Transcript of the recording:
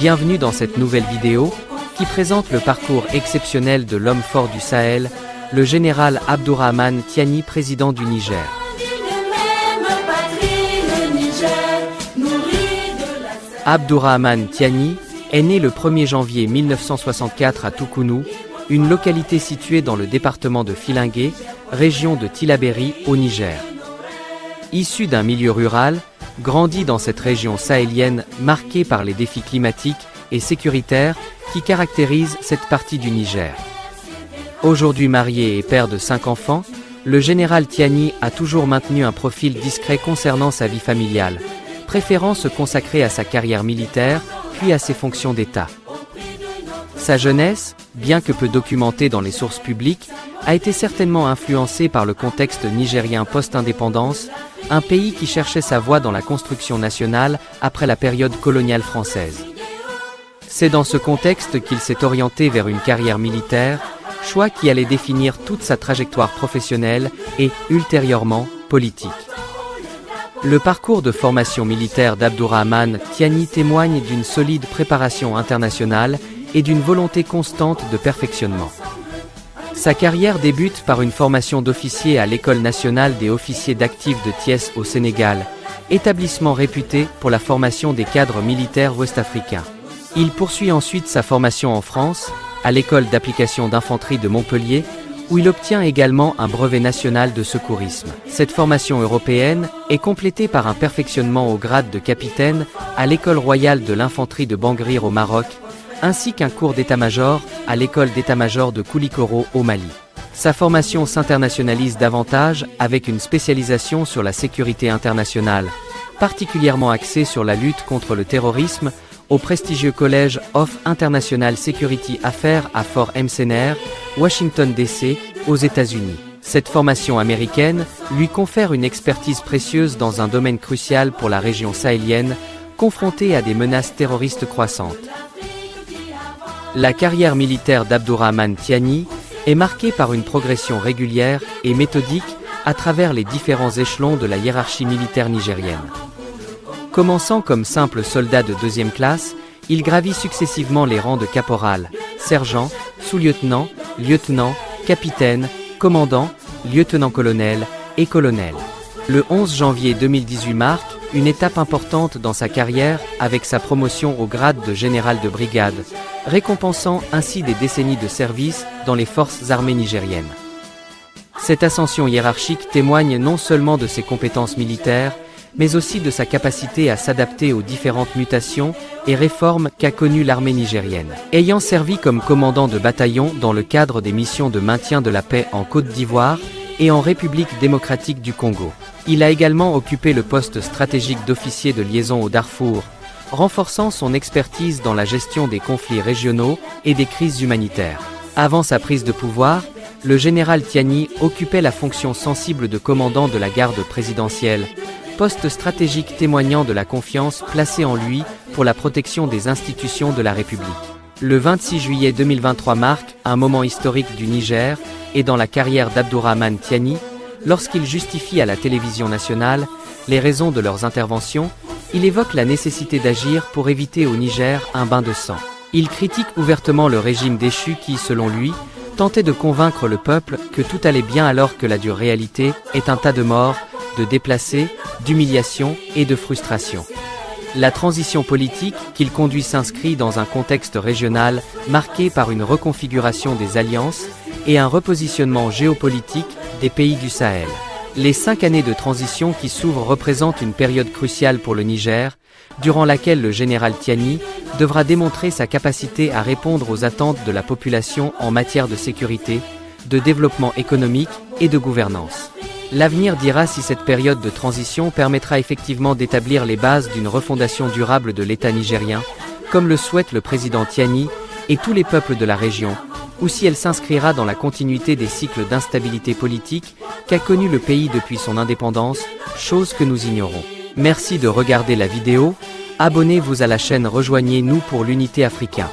Bienvenue dans cette nouvelle vidéo, qui présente le parcours exceptionnel de l'homme fort du Sahel, le général Abdourahmane Tiani, président du Niger. Abdourahmane Tiani est né le 1er janvier 1964 à Toukounou, une localité située dans le département de Filingué, région de Tillabéri, au Niger. Issu d'un milieu rural, grandi dans cette région sahélienne marquée par les défis climatiques et sécuritaires qui caractérisent cette partie du Niger. Aujourd'hui marié et père de 5 enfants, le général Tiani a toujours maintenu un profil discret concernant sa vie familiale, préférant se consacrer à sa carrière militaire, puis à ses fonctions d'État. Sa jeunesse, bien que peu documentée dans les sources publiques, a été certainement influencée par le contexte nigérien post-indépendance, un pays qui cherchait sa voie dans la construction nationale après la période coloniale française. C'est dans ce contexte qu'il s'est orienté vers une carrière militaire, choix qui allait définir toute sa trajectoire professionnelle et, ultérieurement, politique. Le parcours de formation militaire d'Abdourahmane Tiani témoigne d'une solide préparation internationale et d'une volonté constante de perfectionnement. Sa carrière débute par une formation d'officier à l'École nationale des officiers d'actifs de Thiès au Sénégal, établissement réputé pour la formation des cadres militaires ouest-africains. Il poursuit ensuite sa formation en France, à l'École d'application d'infanterie de Montpellier, où il obtient également un brevet national de secourisme. Cette formation européenne est complétée par un perfectionnement au grade de capitaine à l'École royale de l'infanterie de Bangrir au Maroc, ainsi qu'un cours d'état-major à l'école d'état-major de Koulikoro au Mali. Sa formation s'internationalise davantage avec une spécialisation sur la sécurité internationale, particulièrement axée sur la lutte contre le terrorisme, au prestigieux College of International Security Affairs à Fort McNair, Washington DC, aux États-Unis. Cette formation américaine lui confère une expertise précieuse dans un domaine crucial pour la région sahélienne, confrontée à des menaces terroristes croissantes. La carrière militaire d'Abdourahmane Tiani est marquée par une progression régulière et méthodique à travers les différents échelons de la hiérarchie militaire nigérienne. Commençant comme simple soldat de 2e classe, il gravit successivement les rangs de caporal, sergent, sous-lieutenant, lieutenant, capitaine, commandant, lieutenant-colonel et colonel. Le 11 janvier 2018 marque une étape importante dans sa carrière avec sa promotion au grade de général de brigade, récompensant ainsi des décennies de service dans les forces armées nigériennes. Cette ascension hiérarchique témoigne non seulement de ses compétences militaires, mais aussi de sa capacité à s'adapter aux différentes mutations et réformes qu'a connues l'armée nigérienne. Ayant servi comme commandant de bataillon dans le cadre des missions de maintien de la paix en Côte d'Ivoire et en République démocratique du Congo, il a également occupé le poste stratégique d'officier de liaison au Darfour, renforçant son expertise dans la gestion des conflits régionaux et des crises humanitaires. Avant sa prise de pouvoir, le général Tiani occupait la fonction sensible de commandant de la garde présidentielle, poste stratégique témoignant de la confiance placée en lui pour la protection des institutions de la République. Le 26 juillet 2023 marque un moment historique du Niger et dans la carrière d'Abdourahmane Tiani, lorsqu'il justifie à la télévision nationale les raisons de leurs interventions. Il évoque la nécessité d'agir pour éviter au Niger un bain de sang. Il critique ouvertement le régime déchu qui, selon lui, tentait de convaincre le peuple que tout allait bien alors que la dure réalité est un tas de morts, de déplacés, d'humiliations et de frustration. La transition politique qu'il conduit s'inscrit dans un contexte régional marqué par une reconfiguration des alliances et un repositionnement géopolitique des pays du Sahel. Les 5 années de transition qui s'ouvrent représentent une période cruciale pour le Niger, durant laquelle le général Tiani devra démontrer sa capacité à répondre aux attentes de la population en matière de sécurité, de développement économique et de gouvernance. L'avenir dira si cette période de transition permettra effectivement d'établir les bases d'une refondation durable de l'État nigérien, comme le souhaite le président Tiani et tous les peuples de la région, ou si elle s'inscrira dans la continuité des cycles d'instabilité politique qu'a connu le pays depuis son indépendance, chose que nous ignorons. Merci de regarder la vidéo, abonnez-vous à la chaîne, rejoignez-nous pour l'unité africaine.